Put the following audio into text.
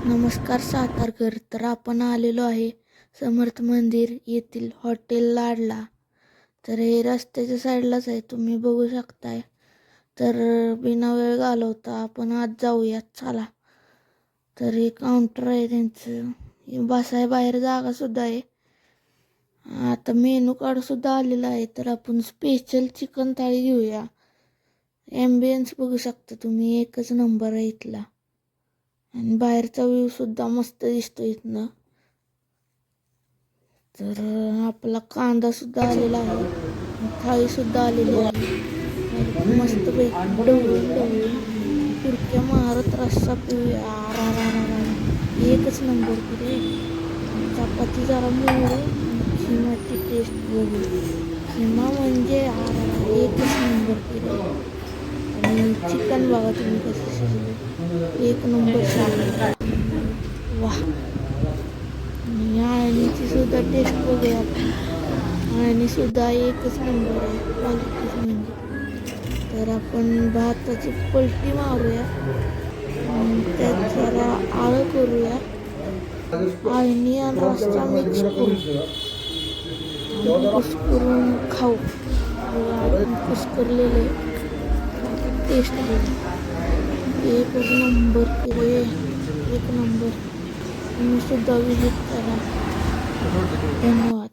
नमस्कार सातारकर. तर आपण आलेलो आहे समर्थ मंदिर येथील हॉटेल लाडला. तर हे रस्त्याच्या साईडलाच आहे, तुम्ही बघू शकताय. तर बिना वेळ घालवता आपण आज जाऊयात, चला. तर हे काउंटर आहे त्यांचं, बसाय बाहेर जागा सुद्धा आहे. आता मेनू कार्ड सुद्धा आलेला आहे. तर आपण स्पेशल चिकन थाळी घेऊया. ॲम्बियन्स बघू शकता तुम्ही, एकच नंबर आहे इथला. आणि बाहेरचा व्ह्यू सुद्धा मस्त दिसतो इथनं. तर आपला कांदा सुद्धा आलेला आहे, थाळी सुद्धा आलेली आहे. मस्त पैकी ढवळून तुरक्या मारत रस्सा पिऊया. एकच नंबर की चपाती जरा मोडू, खिमाची टेस्ट बघू. खिमा म्हणजे एकच नंबर की आणि चिकन बघा तुम्ही कसं शिजलं, एक नंबर शिजलं. वाह. आणि आळणीची सुद्धा टेस्ट बघूया आपण. आळणी सुद्धा एकच नंबर आहे क्वालिटीच म्हणजे. तर आपण भाताची पलटी मारूया, त्यात जरा आळं करूया, आळणी आणि रस्सा मिक्स करू, कुस्करून खाऊ. आपण कुस्करलेले टेस्ट बघू, एकच नंबर केले, एक नंबर. तुम्ही सुद्धा विजिट करा. धन्यवाद.